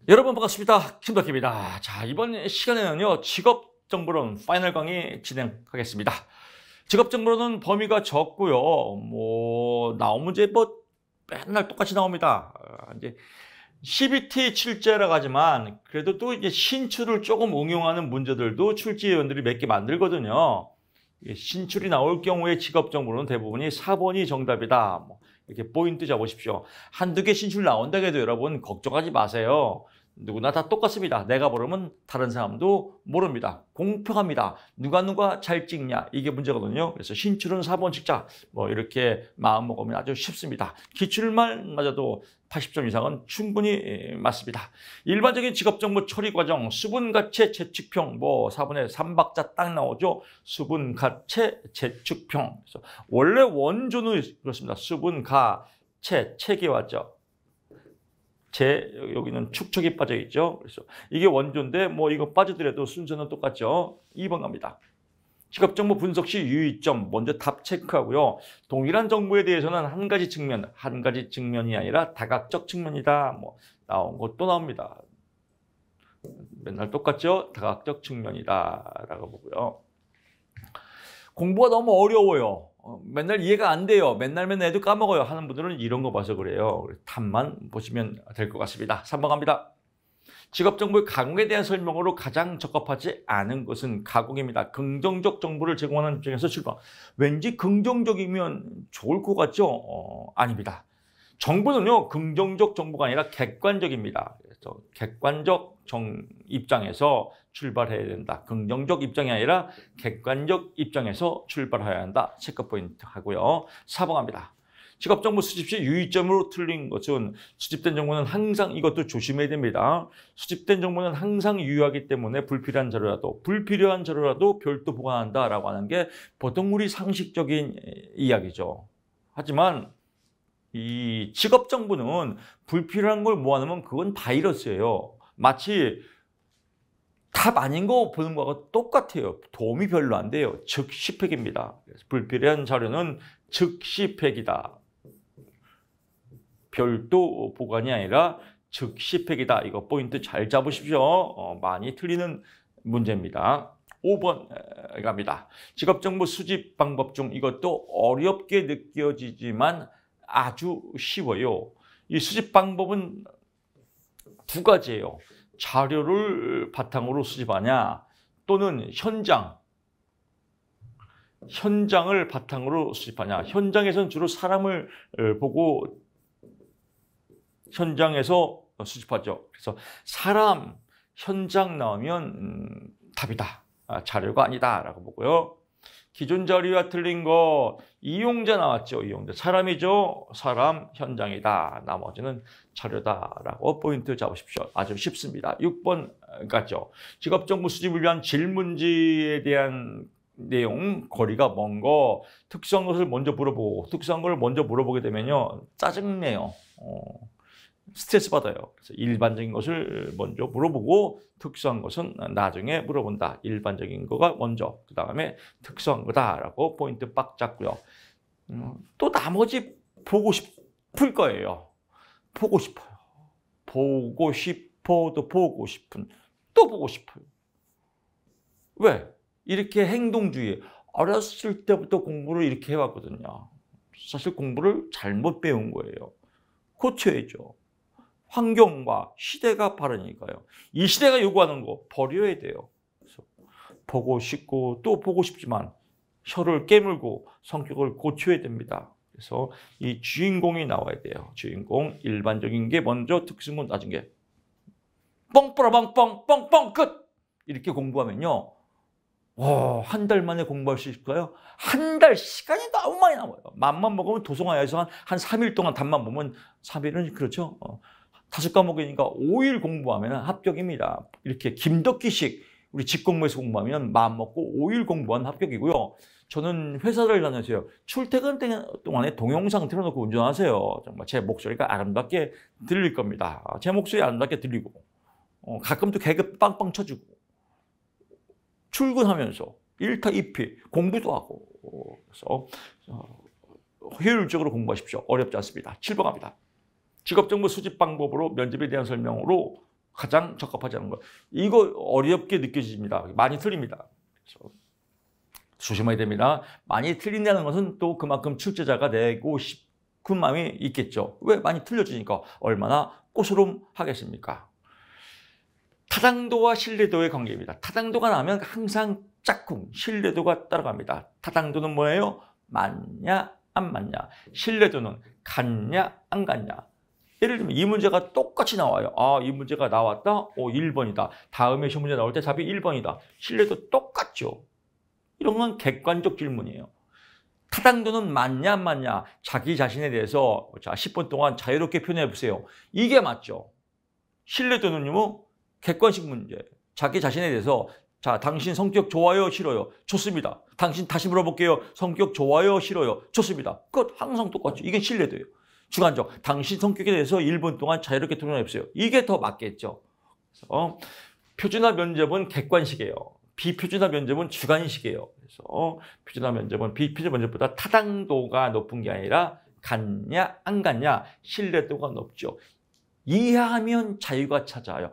여러분 반갑습니다. 김덕기입니다. 자, 이번 시간에는요, 직업정보론 파이널 강의 진행하겠습니다. 직업정보론은 범위가 적고요. 나온 문제 맨날 똑같이 나옵니다. 이제 CBT 출제라고 하지만 그래도 또 이제 신출을 조금 응용하는 문제들도 출제위원들이 몇 개 만들거든요. 신출이 나올 경우에 직업정보론은 대부분이 4번이 정답이다. 이렇게 포인트 잡으십시오. 한두 개 신출 나온다고 해도 여러분 걱정하지 마세요. 누구나 다 똑같습니다. 내가 모르면 다른 사람도 모릅니다. 공평합니다. 누가 잘 찍냐 이게 문제거든요. 그래서 신출은 4번 찍자 이렇게 마음 먹으면 아주 쉽습니다. 기출만 맞아도 80점 이상은 충분히 맞습니다. 일반적인 직업정보 처리 과정 수분가채 재측평 4분의 3박자 딱 나오죠. 수분가채 재측평. 그래서 원래 원조는 그렇습니다. 수분가채 책이 왔죠. 여기는 축척이 빠져 있죠. 그래서 이게 원조인데 이거 빠지더라도 순서는 똑같죠. 2번 갑니다. 직업정보 분석 시 유의점 먼저 답 체크하고요. 동일한 정보에 대해서는 한 가지 측면이 아니라 다각적 측면이다. 나온 것도 나옵니다. 맨날 똑같죠. 다각적 측면이다라고 보고요. 공부가 너무 어려워요. 맨날 이해가 안 돼요. 맨날 해도 까먹어요 하는 분들은 이런 거 봐서 그래요. 답만 보시면 될 것 같습니다. 3번 갑니다. 직업정보의 가공에 대한 설명으로 가장 적합하지 않은 것은 가공입니다. 긍정적 정보를 제공하는 입장에서 출발. 왠지 긍정적이면 좋을 것 같죠? 아닙니다. 정보는요, 긍정적 정보가 아니라 객관적입니다. 그래서 객관적 입장에서 출발해야 된다. 긍정적 입장이 아니라 객관적 입장에서 출발해야 한다. 체크 포인트 하고요. 4번 갑니다. 직업정보 수집 시 유의점으로 틀린 것은 수집된 정보는 항상 이것도 조심해야 됩니다. 수집된 정보는 항상 유효하기 때문에 불필요한 자료라도 별도 보관한다라고 하는 게 보통 우리 상식적인 이야기죠. 하지만 이 직업정보는 불필요한 걸 모아놓으면 그건 바이러스예요. 마치 답 아닌 거 보는 거하고 똑같아요. 도움이 별로 안 돼요. 즉시 폐기입니다. 불필요한 자료는 즉시 폐기다. 별도 보관이 아니라 즉시 폐기다. 이거 포인트 잘 잡으십시오. 많이 틀리는 문제입니다. 5번 갑니다. 직업정보 수집 방법 중 이것도 어렵게 느껴지지만 아주 쉬워요. 이 수집 방법은 두 가지예요. 자료를 바탕으로 수집하냐 또는 현장을 바탕으로 수집하냐. 현장에서는 주로 사람을 보고 현장에서 수집하죠. 그래서 현장 나오면 답이다. 자료가 아니다라고 보고요. 기존 자료와 틀린 거 이용자 나왔죠. 이용자. 사람이죠. 사람, 현장이다. 나머지는 자료다라고 포인트 잡으십시오. 아주 쉽습니다. 6번 같죠. 직업정보 수집을 위한 질문지에 대한 내용, 거리가 먼 거, 특수한 것을 먼저 물어보고 특수한 걸 먼저 물어보게 되면요. 짜증내요. 스트레스 받아요. 그래서 일반적인 것을 먼저 물어보고 특수한 것은 나중에 물어본다. 일반적인 거가 먼저, 그 다음에 특수한 거다라고 포인트 빡 잡고요. 또 나머지 보고 싶을 거예요. 보고 싶어요. 보고 싶어도 보고 싶은, 또 보고 싶어요. 왜? 이렇게 행동주의. 어렸을 때부터 공부를 이렇게 해왔거든요. 사실 공부를 잘못 배운 거예요. 고쳐야죠. 환경과 시대가 바르니까요. 이 시대가 요구하는 거 버려야 돼요. 그래서 보고 싶고 또 보고 싶지만 혀를 깨물고 성격을 고쳐야 됩니다. 그래서 이 주인공이 나와야 돼요. 주인공 일반적인 게 먼저 특수는 낮은 게 뻥 끝! 이렇게 공부하면요. 한 달 만에 공부할 수 있을까요? 한 달 시간이 너무 많이 남아요. 맘만 먹으면 도서관에서 한 3일 동안 답만 보면 3일은 그렇죠. 5과목이니까 5일 공부하면 합격입니다. 이렇게 김덕기식 우리 직공부에서 공부하면 마음 먹고 5일 공부한 합격이고요. 저는 회사를 다녔어요. 출퇴근 동안에 동영상 틀어놓고 운전하세요. 정말 제 목소리가 아름답게 들릴 겁니다. 제 목소리 아름답게 들리고 가끔 또 개그 빵빵 쳐주고 출근하면서 1타 2피 공부도 하고 그래서 효율적으로 공부하십시오. 어렵지 않습니다. 7번 갑니다. 직업정보 수집 방법으로 면접에 대한 설명으로 가장 적합하지 않은 거. 이거 어렵게 느껴집니다. 많이 틀립니다. 그래서 조심해야 됩니다. 많이 틀린다는 것은 또 그만큼 출제자가 내고 싶은 마음이 있겠죠. 왜 많이 틀려지니까 얼마나 꼬스름하겠습니까? 타당도와 신뢰도의 관계입니다. 타당도가 나오면 항상 짝꿍, 신뢰도가 따라갑니다. 타당도는 뭐예요? 맞냐, 안 맞냐. 신뢰도는 같냐, 안 같냐. 예를 들면 이 문제가 똑같이 나와요. 아, 이 문제가 나왔다? 1번이다. 다음에 시험 문제 나올 때 답이 1번이다. 신뢰도 똑같죠. 이런 건 객관적 질문이에요. 타당도는 맞냐, 안 맞냐. 자기 자신에 대해서 자 10분 동안 자유롭게 표현해 보세요. 이게 맞죠. 신뢰도는요, 객관식 문제. 자기 자신에 대해서 자, 당신 성격 좋아요, 싫어요? 좋습니다. 당신 다시 물어볼게요. 성격 좋아요, 싫어요? 좋습니다. 그것 항상 똑같죠. 이게 신뢰도예요. 주관적. 당신 성격에 대해서 1분 동안 자유롭게 토론해보세요. 이게 더 맞겠죠. 그래서 표준화 면접은 객관식이에요. 비표준화 면접은 주관식이에요. 그래서 표준화 면접은 비표준화 면접보다 타당도가 높은 게 아니라 같냐, 안 같냐, 신뢰도가 높죠. 이해하면 자유가 찾아요.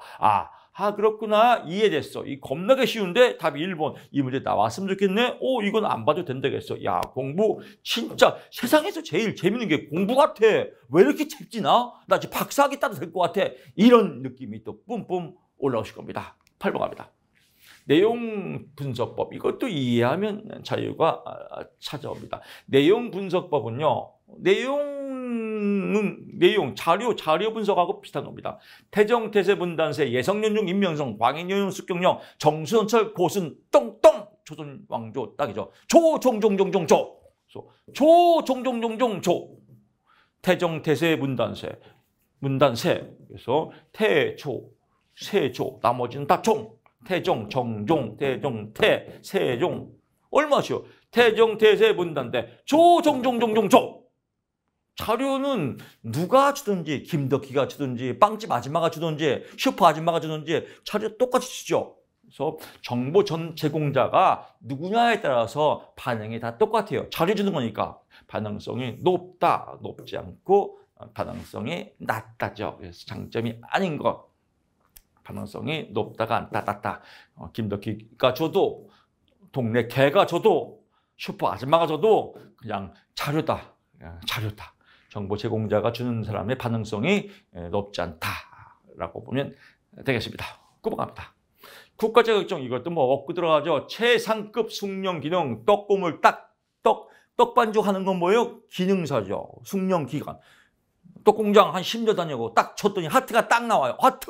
그렇구나. 이해됐어. 이 겁나게 쉬운데 답이 1번. 이 문제 나왔으면 좋겠네. 이건 안 봐도 된다겠어. 야, 공부 진짜 세상에서 제일 재밌는 게 공부 같아. 왜 이렇게 잽지나? 나 지금 박사학위 따도 될 것 같아. 이런 느낌이 또 뿜뿜 올라오실 겁니다. 8번 갑니다. 내용 분석법. 이것도 이해하면 자유가 찾아옵니다. 내용 분석법은요. 내용, 자료 분석하고 비슷한 겁니다. 태정, 태세, 분단세, 예성, 연중, 임명성, 광인, 연용, 숙경령, 정수, 선철, 고순, 똥똥, 조선, 왕조, 딱이죠. 조, 종, 종, 종, 종, 조. 조, 종, 종, 종, 종, 조. 태정, 태세, 분단세. 그래서 태조, 세조, 나머지는 다 종. 태정, 정종, 태종, 태, 세종. 얼마죠? 태정, 태세, 분단대. 조, 종, 종, 종, 종, 조. 자료는 누가 주든지, 김덕희가 주든지, 빵집 아줌마가 주든지, 슈퍼 아줌마가 주든지 자료 똑같이 주죠. 그래서 정보 전 제공자가 누구냐에 따라서 반응이 다 똑같아요. 자료 주는 거니까 반응성이 높다, 높지 않고 반응성이 낮다죠. 그래서 장점이 아닌 것. 반응성이 높다가 낮다. 김덕희가 줘도, 동네 개가 줘도, 슈퍼 아줌마가 줘도 그냥 자료다. 정보 제공자가 주는 사람의 반응성이 높지 않다라고 보면 되겠습니다. 9번 갑니다. 국가 자격증 이것도 뭐 먹고 들어가죠. 최상급 숙련 기능 떡고물 떡 반죽하는 건 뭐예요? 기능사죠. 숙련 기간. 떡공장 한 10년 다니고 딱 쳤더니 하트가 딱 나와요. 하트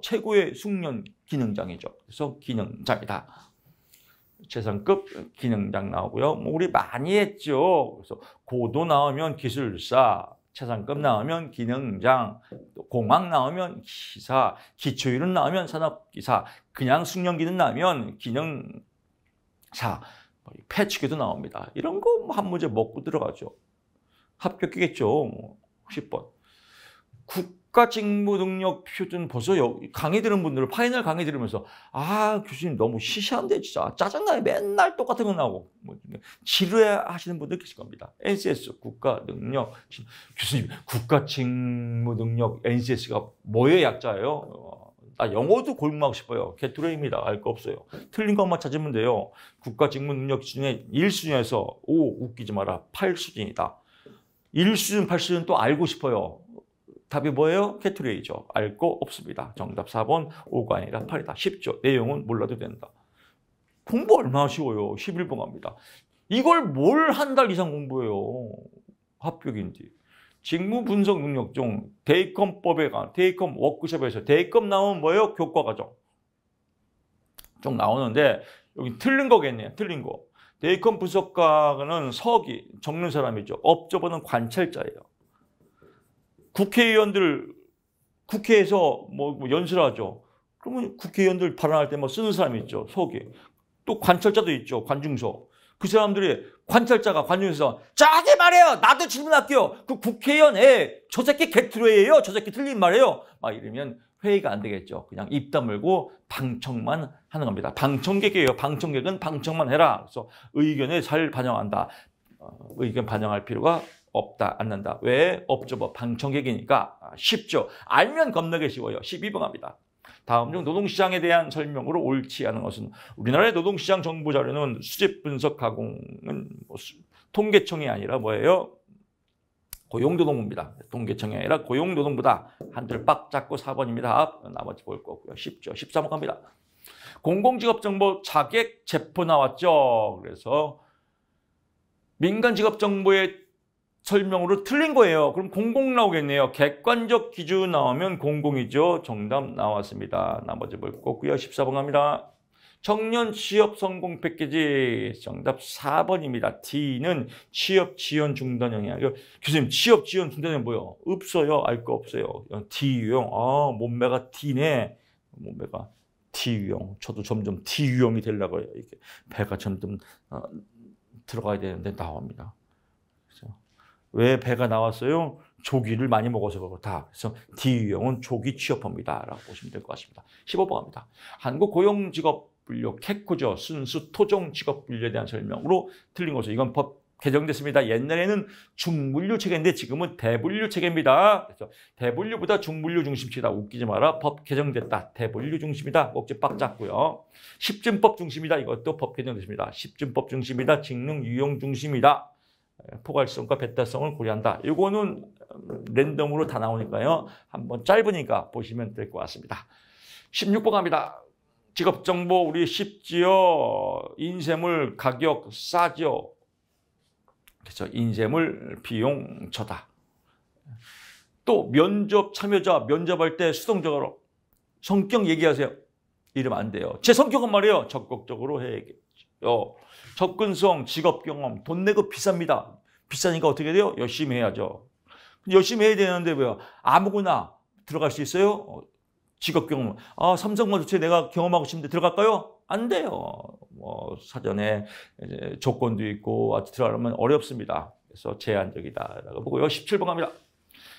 최고의 숙련 기능장이죠. 그래서 기능장이다. 최상급 기능장 나오고요. 뭐 우리 많이 했죠. 그래서 고도 나오면 기술사, 최상급 나오면 기능장, 공학 나오면 기사, 기초이론 나오면 산업기사, 그냥 숙련기능 나오면 기능사, 패치기도 나옵니다. 이런 거 한 문제 먹고 들어가죠. 합격이겠죠. 10번. 국가직무능력 표준 벌써 강의 들은 분들은 파이널 강의 들으면서 교수님 너무 시시한데 진짜 짜증나요. 맨날 똑같은 거 나오고 지루해하시는 분들 계실 겁니다. NCS 국가능력 교수님 국가직무능력 NCS가 뭐의 약자예요? 나 영어도 골무하고 싶어요. 개투레입니다. 알 거 없어요. 틀린 것만 찾으면 돼요. 국가직무능력 기준에 1수준에서 웃기지 마라 8수준이다. 1수준 8수준 또 알고 싶어요. 답이 뭐예요? 캐투레이죠. 알 거 없습니다. 정답 4번 5가 아니라 8이다. 쉽죠. 내용은 몰라도 된다. 공부 얼마나 쉬워요. 11번 갑니다. 이걸 뭘 한 달 이상 공부해요. 합격인데. 직무 분석 능력 중 대입컴법에 관한 대입컴 워크숍에서 대입컴 나오면 뭐예요? 교과과정. 좀 나오는데 여기 틀린 거겠네요. 틀린 거. 대입컴 분석가는 서기 적는 사람이죠. 업적은 관찰자예요. 국회의원들 국회에서 뭐 연설하죠. 그러면 국회의원들 발언할 때 뭐 쓰는 사람이 있죠. 서기. 또 관찰자도 있죠. 관중서. 그 사람들이 관찰자가 관중에서 저기 말해요. 나도 질문할게요. 그 국회의원 저 새끼 개트로예요. 저 새끼 틀린 말이에요. 막 이러면 회의가 안 되겠죠. 그냥 입 다물고 방청만 하는 겁니다. 방청객이에요. 방청객은 방청만 해라. 그래서 의견을 잘 반영한다. 의견 반영할 필요가 없다, 않는다. 왜? 없죠. 방청객이니까 쉽죠. 알면 겁나게 쉬워요. 12번 갑니다. 다음 중 노동시장에 대한 설명으로 옳지 않은 것은 우리나라의 노동시장 정보 자료는 수집 분석 가공은 통계청이 아니라 뭐예요? 고용노동부입니다. 통계청이 아니라 고용노동부다. 한 줄 빡 잡고 4번입니다. 나머지 볼 거고요. 쉽죠. 13번 갑니다. 공공직업정보 자객 체포 나왔죠. 그래서 민간직업정보의 설명으로 틀린 거예요. 그럼 공공 나오겠네요. 객관적 기준 나오면 공공이죠. 정답 나왔습니다. 나머지 볼 거고요. 14번 갑니다. 청년 취업 성공 패키지 정답 4번입니다. D는 취업 지원 중단 영향. 교수님 취업 지원 중단이 뭐예요? 없어요. 알 거 없어요. D 유형. 아 몸매가 D네. 몸매가 D 유형. 저도 점점 D 유형이 되려고 해요. 이게 배가 점점 들어가야 되는데 나옵니다. 그래서 왜 배가 나왔어요? 조기를 많이 먹어서 그렇다. 그래서 D 유형은 조기 취업합니다. 라고 보시면 될 것 같습니다. 15번 갑니다. 한국고용직업분류 캐코죠. 순수 토종 직업분류에 대한 설명으로 틀린 거죠. 이건 법 개정됐습니다. 옛날에는 중분류 체계인데 지금은 대분류 체계입니다. 그래서 대분류보다 중분류 중심이다. 웃기지 마라. 법 개정됐다. 대분류 중심이다. 꼭지 빡 잡고요. 십증법 중심이다. 이것도 법 개정됐습니다. 십증법 중심이다. 직능 유용 중심이다. 포괄성과 배타성을 고려한다. 이거는 랜덤으로 다 나오니까요. 한번 짧으니까 보시면 될 것 같습니다. 16번 갑니다. 직업정보 우리 쉽지요. 인쇄물 가격 싸죠. 그래서 인쇄물 비용 저다. 또 면접 참여자 면접할 때 수동적으로 성격 얘기하세요. 이러면 안 돼요. 제 성격은 말이에요. 적극적으로 해야겠죠. 접근성, 직업 경험, 돈 내고 비쌉니다. 비싸니까 어떻게 돼요? 열심히 해야죠. 열심히 해야 되는데 왜요? 아무거나 들어갈 수 있어요? 직업 경험. 아, 삼성반도체 내가 경험하고 싶은데 들어갈까요? 안 돼요. 뭐 사전에 이제 조건도 있고 들어가려면 어렵습니다. 그래서 제한적이다라고 보고요. 17번 갑니다.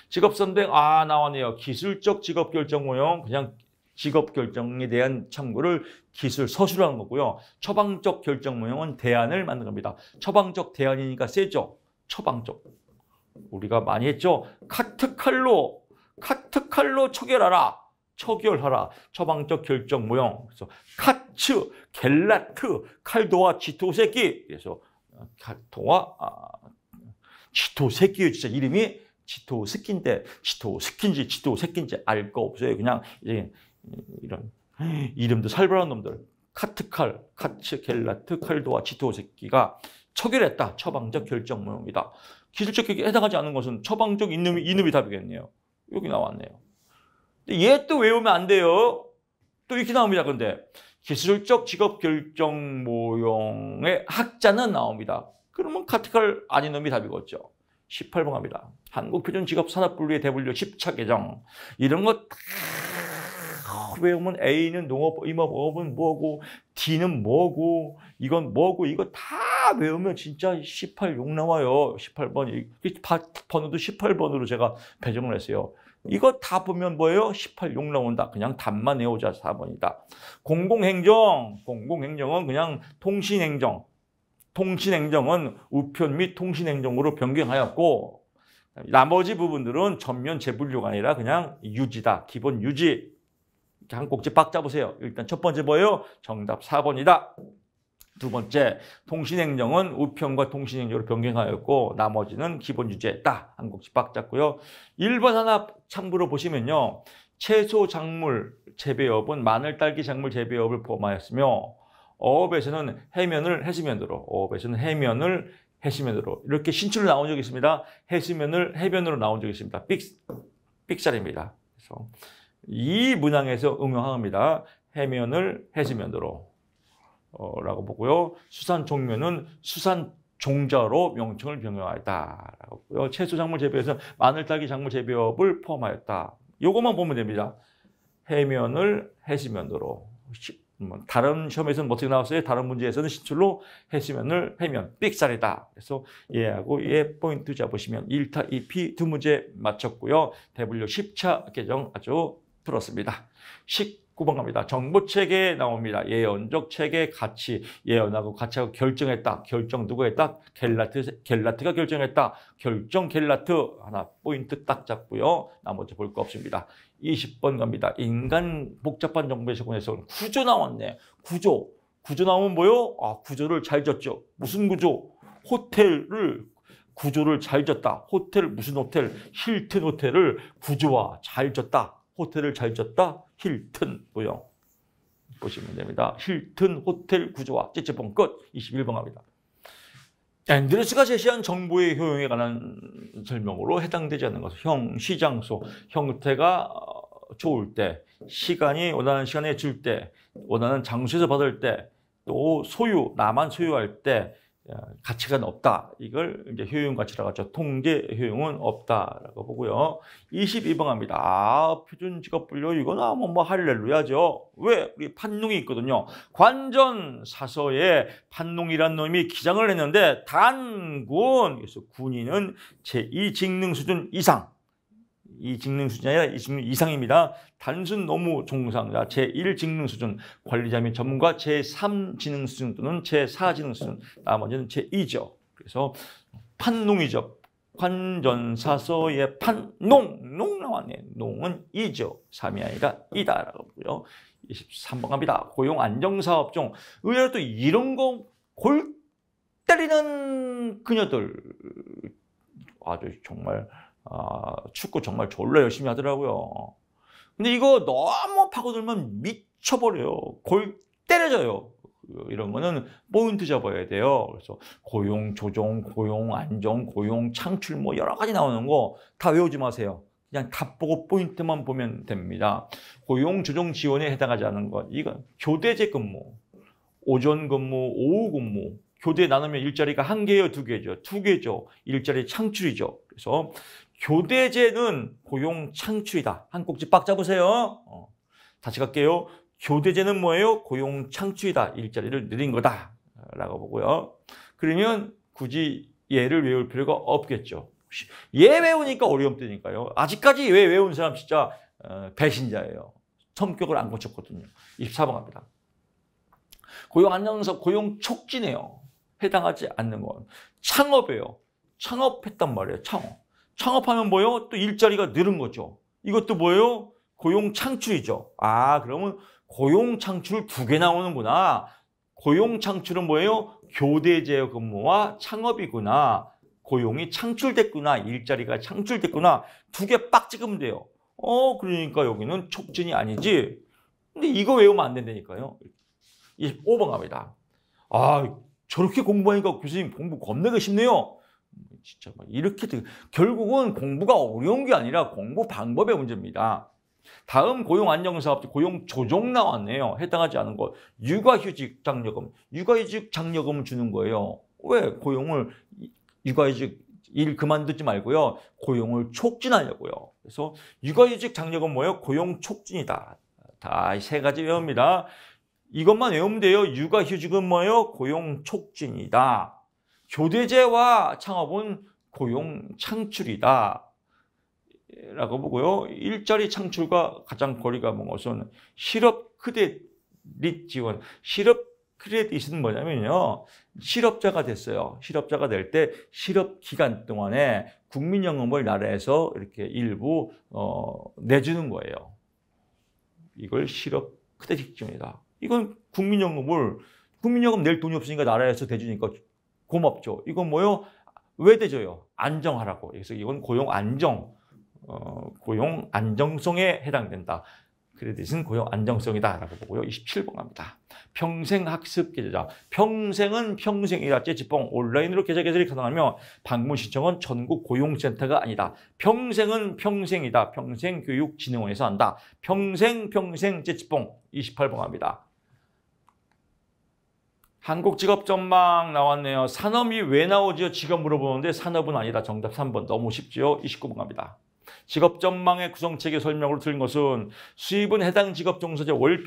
직업 선택 나왔네요. 기술적 직업 결정 모형 그냥 직업 결정에 대한 참고를 기술 서술하는 거고요. 처방적 결정 모형은 대안을 만든 겁니다. 처방적 대안이니까 세죠. 처방적. 우리가 많이 했죠. 카트칼로 처결하라. 처결하라. 처방적 결정 모형. 그래서 카츠, 겔라트, 칼도와 치토새끼. 그래서 칼도와 치토새끼 진짜 이름이 치토새끼인데 치토새끼인지 치토새끼인지 알 거 없어요. 그냥 이제 이런 이름도 살벌한 놈들. 카트칼, 카츠, 겔라트, 칼도와 치토새끼가 처결했다. 처방적 결정 모형이다. 기술적 계획에 해당하지 않은 것은 처방적 이놈이 답이겠네요. 여기 나왔네요. 얘 또 외우면 안 돼요. 또 이렇게 나옵니다. 근데 기술적 직업 결정 모형의 학자는 나옵니다. 그러면 카트칼 아닌 놈이 답이겠죠. 18번 갑니다. 한국표준직업산업분류의 대분류 10차 개정. 이런 거 다 외우면 A는 농업, 임업업은 뭐고 D는 뭐고 이건 뭐고 이거 다 외우면 진짜 18, 욕 나와요. 18번. 번호도 18번으로 제가 배정을 했어요. 이거 다 보면 뭐예요? 18, 욕 나온다. 그냥 답만 외우자 4번이다. 공공행정은 그냥 통신행정. 통신행정은 우편 및 통신행정으로 변경하였고 나머지 부분들은 전면 재분류가 아니라 그냥 유지다. 기본 유지. 한 꼭지 빡 잡으세요. 일단 첫 번째 뭐예요? 정답 4번이다. 두 번째, 통신행정은 우편과 통신행정으로 변경하였고 나머지는 기본 유지했다. 한 꼭지 빡 잡고요. 1번 하나 참고로 보시면요. 채소 작물 재배업은 마늘, 딸기 작물 재배업을 포함하였으며 어업에서는 해면을 해수면으로, 어업에서는 해면을 해수면으로 이렇게 신출로 나온 적이 있습니다. 해수면을 해변으로 나온 적이 있습니다. 삑살입니다. 그래서 이 문항에서 응용합니다. 해면을 해수면으로 라고 보고요. 수산 종묘는 수산 종자로 명칭을 변경하였다라고 보고요. 채소 작물 재배에서 마늘, 딸기 작물 재배업을 포함하였다. 요것만 보면 됩니다. 해면을 해수면으로. 다른 시험에서는 어떻게 나왔어요? 다른 문제에서는 신출로 해수면을 해면 삑살이다. 그래서 얘하고 얘 포인트 잡으시면 1타 2피 두 문제 맞췄고요. 대분류 10차 개정 아주 풀었습니다. 9번 갑니다. 정보체계 나옵니다. 예언적 체계 가치. 예언하고 가치하고 결정했다. 결정 누가 했다? 갤라트가 결정했다. 결정 갤라트. 하나 포인트 딱 잡고요. 나머지 볼 거 없습니다. 20번 갑니다. 인간 복잡한 정보의 세권에서 구조 나왔네. 구조 나오면 뭐요? 구조를 잘 졌죠. 무슨 구조? 호텔을 구조를 잘 졌다. 호텔 무슨 호텔? 힐튼 호텔을 구조화 잘 졌다. 호텔을 잘 졌다. 힐튼 뭐요? 보시면 됩니다. 힐튼 호텔 구조화. 찌찌뽕 끝. 21번 갑니다. 앤드레스가 제시한 정보의 효용에 관한 설명으로 해당되지 않는 것. 형, 시장소, 형태가 좋을 때, 시간이 원하는 시간에 줄 때, 원하는 장소에서 받을 때, 또 소유, 나만 소유할 때 가치가 없다. 이걸 이제 효용 가치라고 하죠. 통제 효용은 없다라고 보고요. 22번 합니다. 표준 직업 분류 이거는 뭐 할렐루야죠. 왜? 우리 판농이 있거든요. 관전 사서에 판농이란 놈이 기장을 했는데 단군 그래서 군인은 제2 직능 수준 이상. 이 직능 수준이 아니라 이 직능 이상입니다. 단순 노무 종사자 제1 직능 수준, 관리자 및 전문가 제3 직능 수준 또는 제4 직능 수준, 나머지는 제2죠. 그래서 판농이죠. 관전사서의 판농 나왔네. 농은 이죠. 3이 아니라 이다라고 보고요. 23번 갑니다. 고용 안정사업종. 의외로 또 이런 거 골 때리는 그녀들 아주 정말 축구 정말 졸라 열심히 하더라고요. 근데 이거 너무 파고들면 미쳐버려요. 골 때려져요. 이런 거는 포인트 잡아야 돼요. 그래서 고용 조정, 고용 안정, 고용 창출 뭐 여러 가지 나오는 거 다 외우지 마세요. 그냥 다 보고 포인트만 보면 됩니다. 고용 조정 지원에 해당하지 않은 것. 이건 교대제 근무, 오전 근무, 오후 근무. 교대 나누면 일자리가 1개예요, 2개죠? 2개죠. 일자리 창출이죠. 그래서 교대제는 고용 창출이다. 한 꼭지 빡 잡으세요. 다시 갈게요. 교대제는 뭐예요? 고용 창출이다. 일자리를 늘린 거다. 라고 보고요. 그러면 굳이 얘를 외울 필요가 없겠죠. 얘 외우니까 어려움되니까요. 아직까지 얘 외운 사람 진짜 배신자예요. 성격을 안 고쳤거든요. 24번 갑니다. 고용 안정서, 고용 촉진이에요. 해당하지 않는 건. 창업이에요. 창업했단 말이에요. 창업하면 뭐예요? 또 일자리가 늘은 거죠. 이것도 뭐예요? 고용 창출이죠. 그러면 고용 창출 2개 나오는구나. 고용 창출은 뭐예요? 교대제 근무와 창업이구나. 고용이 창출됐구나. 일자리가 창출됐구나. 2개 빡 찍으면 돼요. 그러니까 여기는 촉진이 아니지. 근데 이거 외우면 안 된다니까요. 25번 갑니다. 저렇게 공부하니까 교수님 공부 겁나게 쉽네요. 진짜 이렇게 결국은 공부가 어려운 게 아니라 공부 방법의 문제입니다. 다음 고용안정사업 고용 조정 나왔네요. 해당하지 않은 것. 육아휴직 장려금. 육아휴직 장려금을 주는 거예요. 왜? 육아휴직 일 그만두지 말고요. 고용을 촉진하려고요. 그래서 육아휴직 장려금 뭐예요? 고용 촉진이다. 다 3가지 외웁니다. 이것만 외우면 돼요. 육아휴직은 뭐예요? 고용 촉진이다. 교대제와 창업은 고용 창출이다. 라고 보고요. 일자리 창출과 가장 거리가 먼 것은 실업 크레딧 지원. 실업 크레딧은 뭐냐면요. 실업자가 됐어요. 실업자가 될 때 실업 기간 동안에 국민연금을 나라에서 이렇게 일부 내주는 거예요. 이걸 실업 크레딧 지원이다. 이건 국민연금 낼 돈이 없으니까 나라에서 대주니까 고맙죠. 이건 뭐요? 왜 대줘요? 안정하라고. 그래서 이건 고용 안정성에 해당된다. 크레딧은 고용 안정성이다라고 보고요. 27번 갑니다. 평생학습 계좌. 평생은 평생이다. 째찌뽕. 온라인으로 계좌 개설이 가능하며 방문 신청은 전국 고용센터가 아니다. 평생은 평생이다. 평생교육진흥원에서 한다. 평생 째찌뽕. 28번 갑니다. 한국직업전망 나왔네요. 산업이 왜 나오죠? 직업 물어보는데 산업은 아니다. 정답 3번. 너무 쉽죠? 29번 갑니다. 직업전망의 구성체계 설명으로 들은 것은 수입은 해당 직업 종사자 월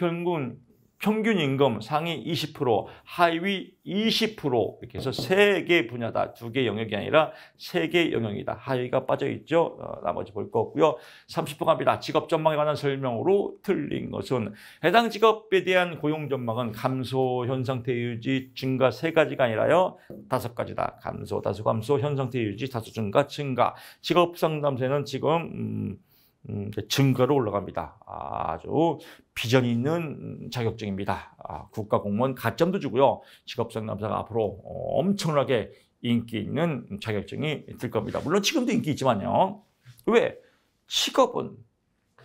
평균 임금 상위 20%, 하위 20% 이렇게 해서 3개 분야다. 2개 영역이 아니라 3개 영역이다. 하위가 빠져있죠. 나머지 볼 거고요. 30분 갑니다. 직업 전망에 관한 설명으로 틀린 것은 해당 직업에 대한 고용 전망은 감소, 현 상태 유지, 증가 3가지가 아니라요. 5가지다. 감소, 다소 감소, 현 상태 유지, 다소 증가, 증가. 직업 상담사는 지금 증가로 올라갑니다. 아주 비전 있는 자격증입니다. 국가공무원 가점도 주고요. 직업상담사가 앞으로 엄청나게 인기 있는 자격증이 될 겁니다. 물론 지금도 인기 있지만요. 왜? 직업은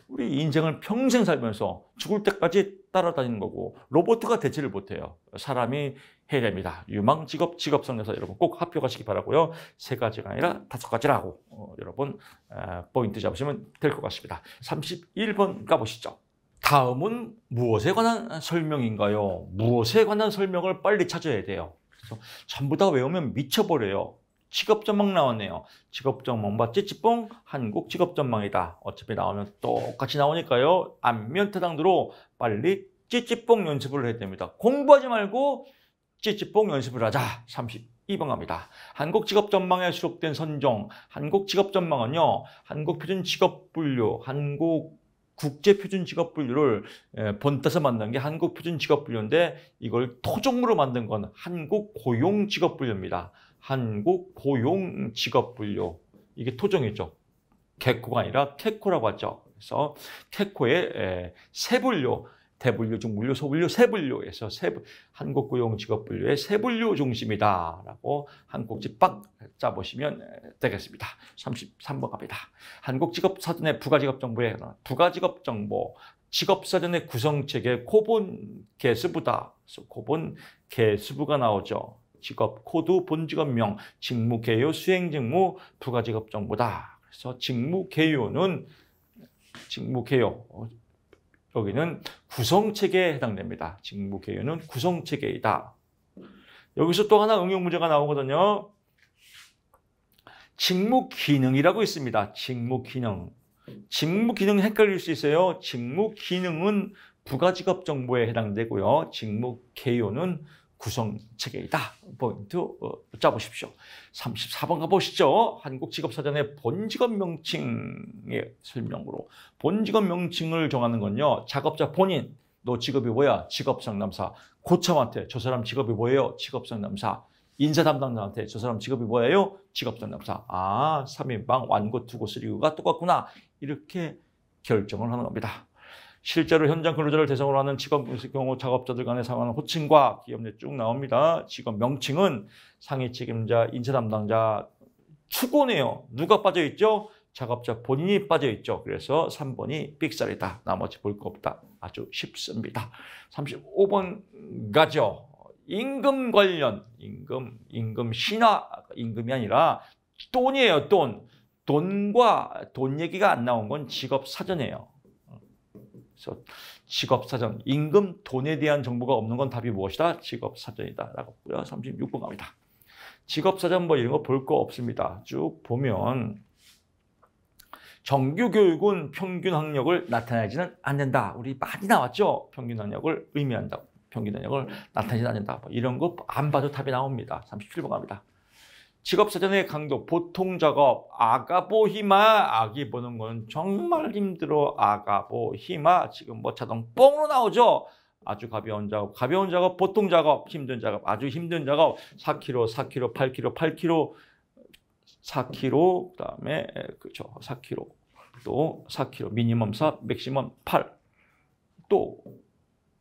우리 인생을 평생 살면서 죽을 때까지 따라다니는 거고 로봇가 대체를 못해요. 사람이 해야 됩니다. 유망 직업, 직업상담사 여러분 꼭 합격하시기 바라고요. 3가지가 아니라 5가지라고 여러분 포인트 잡으시면 될 것 같습니다. 31번 가보시죠. 다음은 무엇에 관한 설명인가요? 무엇에 관한 설명을 빨리 찾아야 돼요. 그래서 전부 다 외우면 미쳐버려요. 직업전망 나왔네요. 직업전망 맞지? 찌뽕 한국 직업전망이다. 어차피 나오면 똑같이 나오니까요. 안면타당으로 빨리 찌찌뽕 연습을 해야 됩니다. 공부하지 말고 찌찌뽕 연습을 하자. 32번 갑니다. 한국 직업전망에 수록된 선정. 한국 직업전망은요. 한국표준직업분류, 한국 국제표준직업분류를 본따서 만든 게 한국표준직업분류인데 이걸 토종으로 만든 건 한국고용직업분류입니다. 한국고용직업분류. 이게 토종이죠. 개코가 아니라 캐코라고 하죠. 그래서 캐코의 세분류, 대분류, 중분류, 소분류, 세분류에서 한국고용직업분류의 세분류 중심이다라고 한 꼭지 빡 짜보시면 되겠습니다. 33번 갑니다. 한국직업사전의 부가직업정보에 부가직업정보, 직업사전의 구성체계 코본 개수부다. 그래서 코본 개수부가 나오죠. 직업 코드, 본직업명, 직무 개요, 수행 직무, 부가직업 정보다. 그래서 직무 개요는 여기는 구성체계에 해당됩니다. 직무 개요는 구성체계이다. 여기서 또 하나 응용 문제가 나오거든요. 직무 기능이라고 있습니다. 직무 기능. 직무 기능 헷갈릴 수 있어요. 직무 기능은 부가직업 정보에 해당되고요. 직무 개요는 구성체계이다. 포인트 짜보십시오. 34번 가보시죠. 한국직업사전의 본직업 명칭의 설명으로. 본직업 명칭을 정하는 건요. 작업자 본인, 너 직업이 뭐야? 직업상담사. 고참한테 저 사람 직업이 뭐예요? 직업상담사. 인사 담당자한테 저 사람 직업이 뭐예요? 직업상담사. 3인방, 완고, 투고, 쓰리고가 똑같구나. 이렇게 결정을 하는 겁니다. 실제로 현장 근로자를 대상으로 하는 직업 분석 경우 작업자들 간의 상황은 호칭과 기업 내 쭉 나옵니다. 직업 명칭은 상위 책임자, 인사 담당자, 추고네요. 누가 빠져있죠? 작업자 본인이 빠져있죠. 그래서 3번이 삑살이다. 나머지 볼 거 없다. 아주 쉽습니다. 35번 가죠. 임금 관련, 임금 신화, 임금이 아니라 돈이에요. 돈과 돈 얘기가 안 나온 건 직업사전이에요. 그래서 직업사전, 임금, 돈에 대한 정보가 없는 건 답이 무엇이다? 직업사전이다. 라고 했고요. 36번 갑니다. 직업사전 뭐 이런 거 볼 거 없습니다. 쭉 보면 정규교육은 평균 학력을 나타내지는 않는다. 우리 많이 나왔죠? 평균 학력을 의미한다. 평균 학력을 나타내지 않는다. 뭐 이런 거 안 봐도 답이 나옵니다. 37번 갑니다. 직업사전의 강도, 보통작업, 아가보히마, 아기 보는 건 정말 힘들어. 아가보히마, 지금 뭐 자동 뽕으로 나오죠? 아주 가벼운 작업, 보통작업, 힘든 작업, 아주 힘든 작업, 4kg, 4kg, 8kg, 8kg, 4kg, 그 다음에, 그죠, 4kg, 또 4kg, 미니멈 4, 맥시멈 8, 또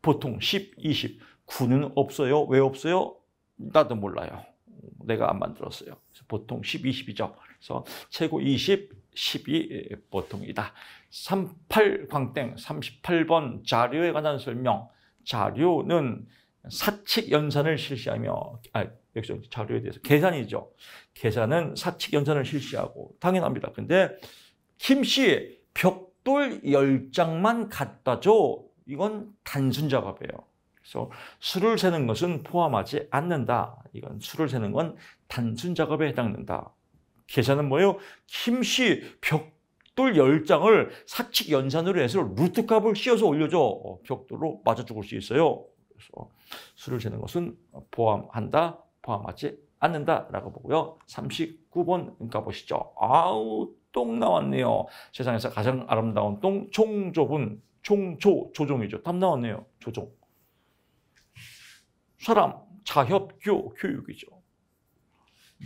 보통 10, 20, 9는 없어요. 왜 없어요? 나도 몰라요. 내가 안 만들었어요. 그래서 보통 10, 20이죠. 그래서 최고 20, 10이 보통이다. 38 광땡 38번 자료에 관한 설명. 자료는 사칙 연산을 실시하며 여기서 자료에 대해서 계산이죠. 계산은 사칙 연산을 실시하고 당연합니다. 근데 김씨 벽돌 10장만 갖다 줘. 이건 단순 작업이에요. 그래서 수를 세는 것은 포함하지 않는다. 이건 수를 세는 건 단순 작업에 해당된다. 계산은 뭐예요? 김씨 벽돌 벽돌 10장을 사칙 연산으로 해서 루트값을 씌워서 올려줘. 벽돌로 맞아 죽을 수 있어요. 그래서 수를 재는 것은 포함한다, 포함하지 않는다라고 보고요. 39번 가보시죠. 아우, 똥 나왔네요. 세상에서 가장 아름다운 똥, 총조분, 총조, 조종이죠. 답 나왔네요. 조종. 사람, 자협교, 교육이죠.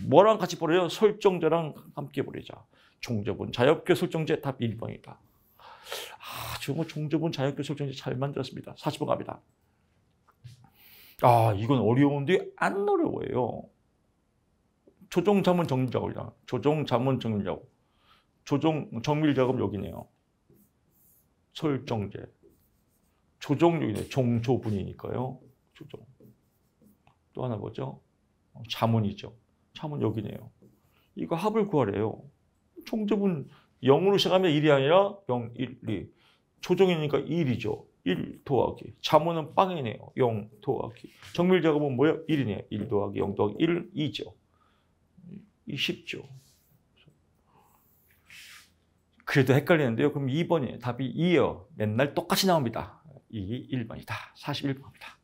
뭐랑 같이 버려요? 설정제랑 함께 버리자. 총조분, 자협교, 설정제 답 1번이다. 아, 정말 총조분, 자협교, 설정제 잘 만들었습니다. 40번 갑니다. 아, 이건 어려운데 안 어려워요. 조종 자문 정밀 작업이다. 조종 자문 정밀 작업. 조종 정밀 작업 여기네요. 설정제. 조종 여기네. 종조분이니까요. 조종. 또 하나 뭐죠? 자문이죠. 자문 여기네요. 이거 합을 구하래요. 총조분 0으로 시작하면 1이 아니라 0, 1, 2. 조종이니까 1이죠. 1 더하기. 자문은 빵이네요. 0 더하기. 정밀 작업은 뭐예요? 1이네요. 1 더하기 0 더하기 1, 2죠. 이 쉽죠. 그래도 헷갈리는데요. 그럼 2번이에요. 답이 2예요. 맨날 똑같이 나옵니다. 이 1번이다. 41번입니다.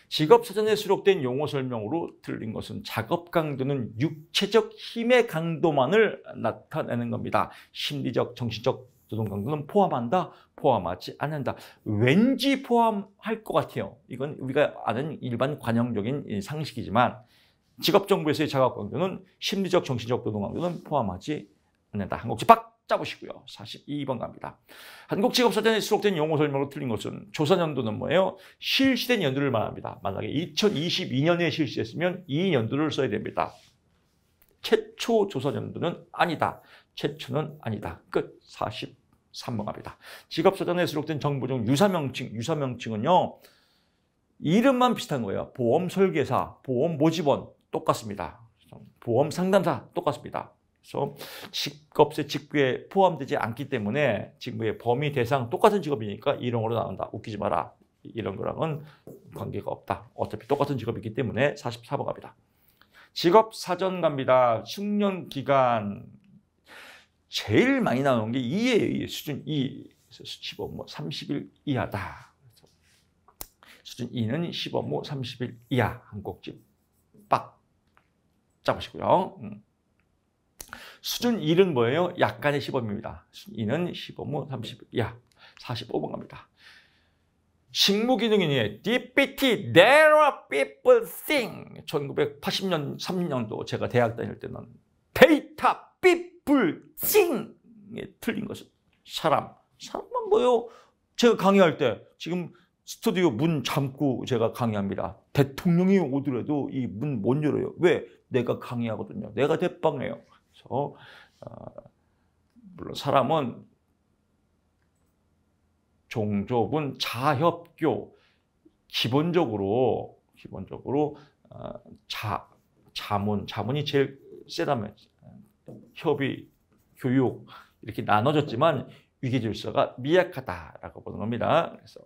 직업사전에 수록된 용어 설명으로 틀린 것은 작업 강도는 육체적 힘의 강도만을 나타내는 겁니다. 심리적, 정신적 노동 강도는 포함한다, 포함하지 않는다. 왠지 포함할 것 같아요. 이건 우리가 아는 일반 관용적인 상식이지만 직업정보에서의 작업 강도는 심리적, 정신적 노동 강도는 포함하지 않는다. 한 곡지 빡 잡으시고요. 42번 갑니다. 한국직업사전에 수록된 용어 설명으로 틀린 것은 조사연도는 뭐예요? 실시된 연도를 말합니다. 만약에 2022년에 실시했으면 이 연도를 써야 됩니다. 최초 조사연도는 아니다. 최초는 아니다. 끝. 43번 갑니다. 직업사전에 수록된 정보 중 유사명칭. 유사명칭은요. 이름만 비슷한 거예요. 보험 설계사, 보험 모집원 똑같습니다. 보험 상담사 똑같습니다. 그래서 직업의 직구에 포함되지 않기 때문에 직무의 범위 대상 똑같은 직업이니까 일용어로 나온다. 웃기지 마라. 이런 거랑은 관계가 없다. 어차피 똑같은 직업이기 때문에 44번 갑니다. 직업 사전 갑니다. 숙련 기간 제일 많이 나오는 게 2예요. 수준 2. 시범 30일 이하다. 수준 2는 시범 30일 이하. 한 꼭지 빡 잡으시고요. 수준 1은 뭐예요? 약간의 시범입니다. 수준 2는 시범 30일 이하. 45번 갑니다. 직무기능이니 DPT, There are people think. 1980년, 3년도 제가 대학 다닐 때는 데이터, people, thing에 틀린 것은 사람만 뭐예요? 제가 강의할 때 지금 스튜디오 문 잠고 제가 강의합니다. 대통령이 오더라도 이 문 못 열어요. 왜? 내가 강의하거든요. 내가 대빵해요. 그래서 물론 사람은 종족은 자협교 기본적으로 자문이 제일 세다면 협의, 교육 이렇게 나눠졌지만 위계질서가 미약하다라고 보는 겁니다. 그래서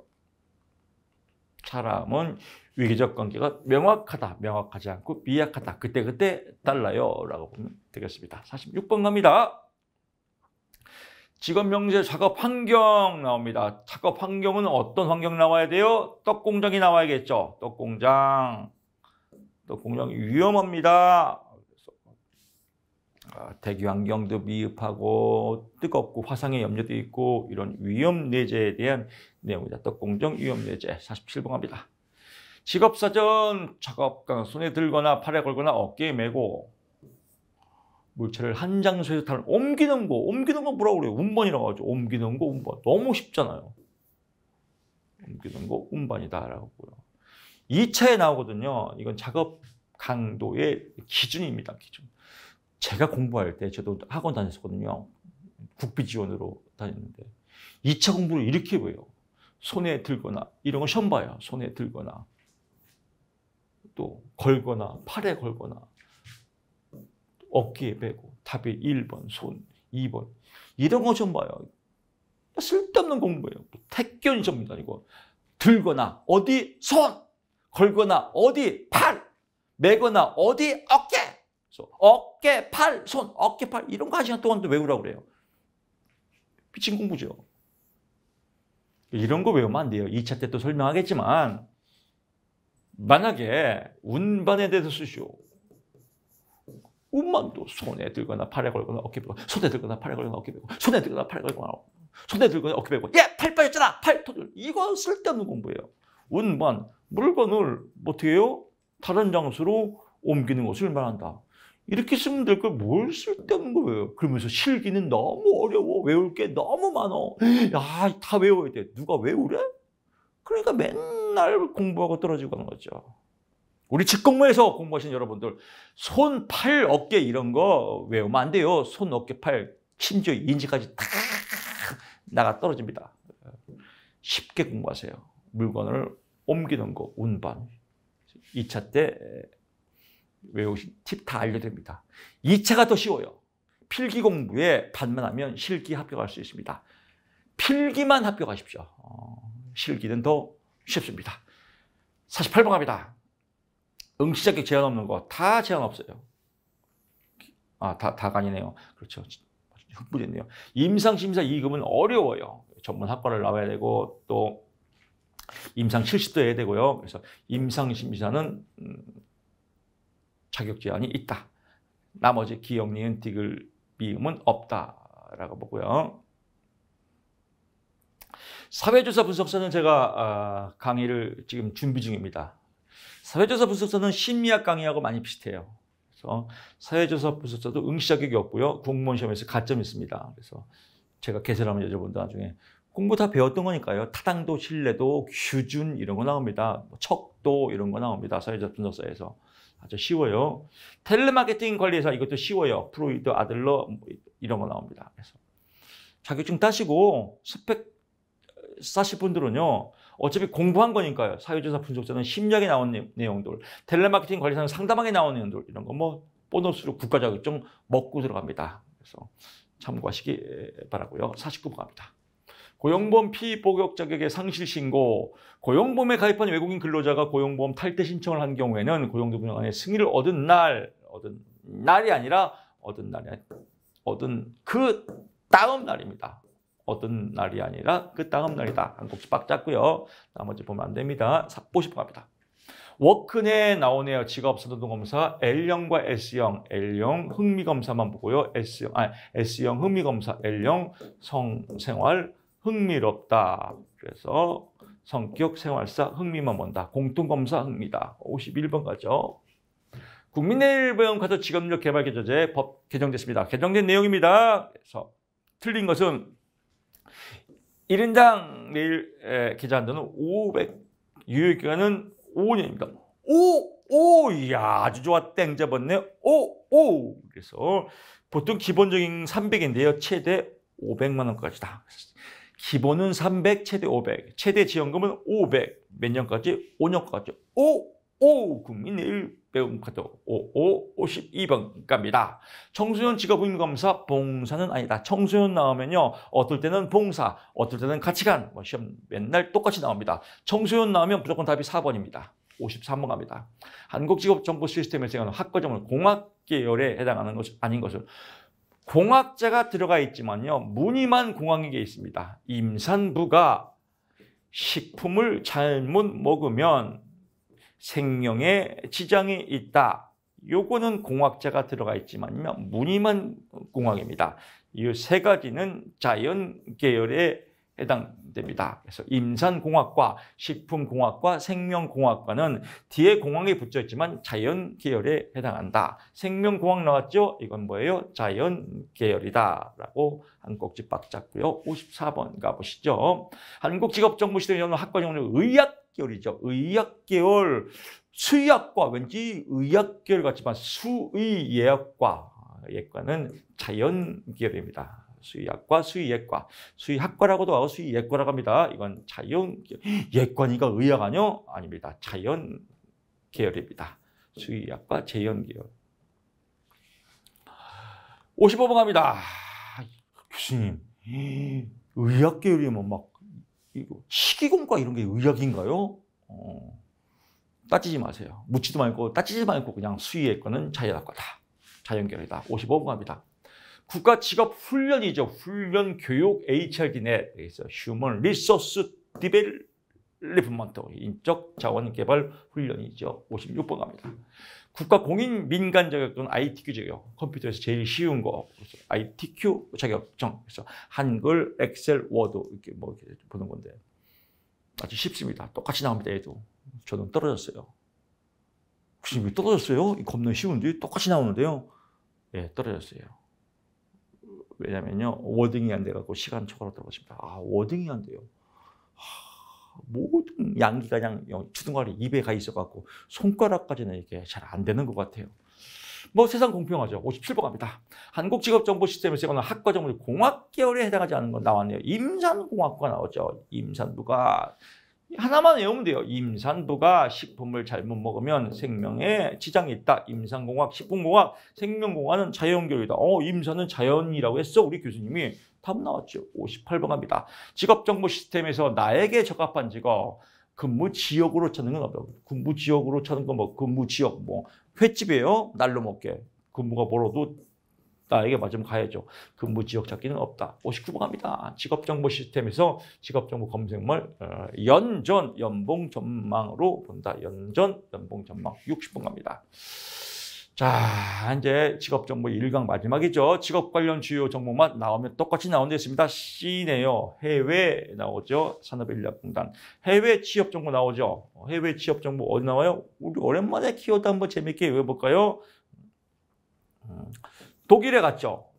사람은 위계적 관계가 명확하다, 명확하지 않고 미약하다. 그때그때 달라요 라고 보면 되겠습니다. 46번 갑니다. 직업 명제 작업 환경 나옵니다. 작업 환경은 어떤 환경 나와야 돼요? 떡 공장이 나와야겠죠. 떡 공장 위험합니다. 대기 환경도 미흡하고 뜨겁고 화상의 염려도 있고 이런 위험 내재에 대한 내용이다. 떡 공장 위험 내재. 47번 갑니다. 직업사전 작업강 손에 들거나 팔에 걸거나 어깨에 메고 물체를 한 장소에서 다른 옮기는 거 뭐라고 그래요? 운반이라고 하죠. 옮기는 거 운반. 너무 쉽잖아요. 옮기는 거 운반이다라고 보고요. 2차에 나오거든요. 이건 작업 강도의 기준입니다. 기준. 제가 공부할 때 저도 학원 다녔었거든요. 국비 지원으로 다녔는데 2차 공부를 이렇게 해요. 손에 들거나 이런 거 시험 봐요. 손에 들거나 또 걸거나 팔에 걸거나 어깨에 메고 답이 1번 손, 2번 이런 거 좀 봐요. 쓸데없는 공부예요. 택견 시험도 아니고 들거나 어디 손, 걸거나 어디 팔, 메거나 어디 어깨. 어깨, 팔, 손, 어깨, 팔 이런 거 한 시간 동안 또 외우라고 그래요. 미친 공부죠. 이런 거 외우면 안 돼요. 2차 때 또 설명하겠지만 만약에 운반에 대해서 쓰시오. 운반도 손에 들거나 팔에 걸거나 어깨 베고, 손에 들거나 팔에 걸거나 어깨 베고, 손에 들거나 팔에 걸거나 손에 들거나 어깨 베고, 야! 팔 빠졌잖아! 팔 터질. 이건 쓸데없는 공부예요. 운반, 물건을 어떻게 해요? 다른 장소로 옮기는 것을 말한다. 이렇게 쓰면 될 걸 뭘 쓸데없는 거예요. 그러면서 실기는 너무 어려워. 외울 게 너무 많어. 야, 다 외워야 돼. 누가 외우래? 그러니까 맨날 공부하고 떨어지고 하는 거죠. 우리 직공부에서 공부하신 여러분들 손, 팔, 어깨 이런 거 외우면 안 돼요. 손, 어깨, 팔, 심지어 인지까지 다 나가 떨어집니다. 쉽게 공부하세요. 물건을 옮기는 거, 운반. 2차 때 외우신 팁 다 알려드립니다. 2차가 더 쉬워요. 필기 공부에 반만하면 실기 합격할 수 있습니다. 필기만 합격하십시오. 실기는 더 쉽습니다. 48번 갑니다. 응시 자격 제한 없는 거 다 제한 없어요. 다가 아니네요. 그렇죠. 흑부됐네요. 임상심사 2급은 어려워요. 전문 학과를 나와야 되고 또 임상 70도 해야 되고요. 그래서 임상심사는 자격 제한이 있다. 나머지 기역, 니은, 디귿, 미음은 없다라고 보고요. 사회조사 분석서는 제가 강의를 지금 준비 중입니다. 사회조사 분석서는 심리학 강의하고 많이 비슷해요. 그래서 사회조사 분석서도 응시 자격이 없고요. 공무원 시험에서 가점이 있습니다. 그래서 제가 개설하면 여러분들 나중에 공부 다 배웠던 거니까요. 타당도, 신뢰도, 규준 이런 거 나옵니다. 척도 이런 거 나옵니다. 사회조사 분석서에서. 아주 쉬워요. 텔레마케팅 관리회사 이것도 쉬워요. 프로이드, 아들러 이런 거 나옵니다. 그래서 자격증 따시고 스펙 쌓으실 분들은요. 어차피 공부한 거니까요. 사회조사 분석자는 심리학에 나온 내용들, 텔레마케팅 관리사는 상담학에 나온 내용들 이런 거 뭐 보너스로 국가 자격증 먹고 들어갑니다. 그래서 참고하시기 바라고요. 49번 갑니다. 고용보험 피보격 자격의 상실 신고, 고용보험에 가입한 외국인 근로자가 고용보험 탈퇴 신청을 한 경우에는 고용노동부의 승인을 얻은 날이 아니라 얻은 그 다음 날입니다. 얻은 날이 아니라 그 다음 날이다. 한 곡씩 빡 짰고요. 나머지 보면 안 됩니다. 50번 갑니다. 워크넷에 나오네요. 직업사도검사 L형과 S형, L형 흥미검사만 보고요. S형 흥미검사, L형 성생활 흥미롭다. 그래서 성격, 생활사, 흥미만 본다. 공통검사 흥미다. 51번 가죠. 국민내일보험카드 직업력 개발 개조제 법 개정됐습니다. 개정된 내용입니다. 그래서 틀린 것은 1인당 내일 계좌 한도는 500, 유효기간은 5년입니다. 이야, 아주 좋아. 땡 잡았네. 그래서 보통 기본적인 300인데요. 최대 500만 원까지다. 기본은 300, 최대 500. 최대 지원금은 500. 몇 년까지? 5년까지. 국민내일보험카드 52번 갑니다. 청소년 직업흥미검사 봉사는 아니다. 청소년 나오면요. 어떨 때는 봉사, 어떨 때는 가치관. 시험 맨날 똑같이 나옵니다. 청소년 나오면 무조건 답이 4번입니다. 53번 갑니다. 한국직업정보시스템에서 생각하는 학과정보는 공학계열에 해당하는 것이 아닌 것을 공학자가 들어가 있지만요. 무늬만 공학에 있습니다. 임산부가 식품을 잘못 먹으면 생명에 지장이 있다. 요거는 공학자가 들어가 있지만요. 무늬만 공학입니다. 이 세 가지는 자연 계열에 해당됩니다. 그래서 임산공학과, 식품공학과, 생명공학과는 뒤에 공학이 붙어 있지만 자연 계열에 해당한다. 생명공학 나왔죠? 이건 뭐예요? 자연 계열이다. 라고 한 꼭지 빡 잡고요. 54번 가보시죠. 한국직업정보시스템 학과정보는 의학계열이죠. 의학계열, 수의학과, 왠지 의학계열 같지만 수의예학과, 예과는 자연 계열입니다. 수의학과, 수의예과, 수의학과라고도 하고 수의예과라고 합니다. 이건 자연 예과니까 의학 아니요? 아닙니다. 자연 계열입니다. 수의학과, 자연 계열. 55번 갑니다. 교수님, 의학 계열이면 막 식이공과 이런 게 의학인가요? 따지지 마세요. 묻지도 말고 따지지 말고 그냥 수의예과는 자연학과다. 자연 계열이다. 55번 갑니다. 국가 직업 훈련이죠. 훈련 교육 HRD넷. 여기서 Human Resource Development, 인적 자원 개발 훈련이죠. 56번 갑니다. 국가 공인 민간 자격증 ITQ 자격. 컴퓨터에서 제일 쉬운 거. 그래서 ITQ 자격증. 그래서 한글, 엑셀, 워드 이렇게 뭐 이렇게 보는 건데 아주 쉽습니다. 똑같이 나옵니다. 얘도. 저는 떨어졌어요. 혹시 왜 떨어졌어요? 겁나 쉬운데 똑같이 나오는데요. 예, 떨어졌어요. 왜냐면요, 워딩이 안 돼갖고 시간 초과로 떨어집니다. 아, 워딩이 안 돼요. 모든 양기가 그냥 주둥아리 입에 가 있어갖고 손가락까지는 이게 잘 안 되는 것 같아요. 뭐 세상 공평하죠. 57번 갑니다. 한국직업정보시스템에서 이거는 학과 전문 공학 계열에 해당하지 않는 건 나왔네요. 임산공학과 나오죠. 임산부가 하나만 외우면 돼요. 임산부가 식품을 잘못 먹으면 생명에 지장이 있다. 임산공학, 식품공학, 생명공학은 자연교육이다. 임산은 자연이라고 했어. 우리 교수님이. 답 나왔죠. 58번 갑니다. 직업정보 시스템에서 나에게 적합한 직업, 근무 지역으로 찾는 건 없어요. 근무 지역으로 찾는 건 뭐 근무 지역, 뭐 횟집이에요. 날로 먹게. 근무가 멀어도 나에게 맞으면 가야죠. 근무 지역 찾기는 없다. 59번 갑니다. 직업정보 시스템에서 직업정보 검색물 연전, 연봉 전망으로 본다. 연전, 연봉 전망. 60번 갑니다. 자, 이제 직업정보 1강 마지막이죠. 직업 관련 주요 정보만 나오면 똑같이 나온 데 있습니다. C네요. 해외 나오죠. 산업인력공단. 해외 취업 정보 나오죠. 해외 취업 정보 어디 나와요? 우리 오랜만에 키워드 한번 재밌게 외워볼까요? 독일에 갔죠.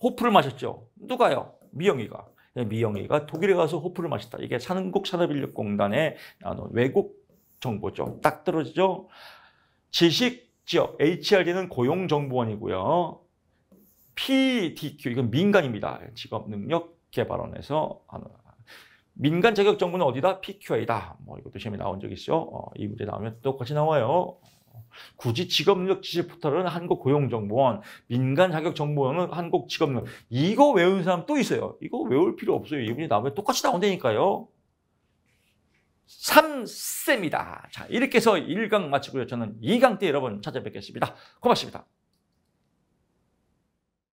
호프를 마셨죠. 누가요? 미영이가. 미영이가 독일에 가서 호프를 마셨다. 이게 한국산업인력공단의 외국 정보죠. 딱 떨어지죠. 지식 지역, HRD는 고용정보원이고요. PDQ, 이건 민간입니다. 직업능력개발원에서 하는. 민간 자격 정보는 어디다? PQI다. 뭐 이것도 시험에 나온 적 있죠. 이 문제 나오면 똑같이 나와요. 굳이 직업능력 지식 포털은 한국고용정보원, 민간 자격 정보원은 한국직업능력. 이거 외운 사람 또 있어요. 이거 외울 필요 없어요. 이 문제 나오면 똑같이 나온다니까요. 3쌤이다. 자, 이렇게 해서 1강 마치고요. 저는 2강 때 여러분 찾아뵙겠습니다. 고맙습니다.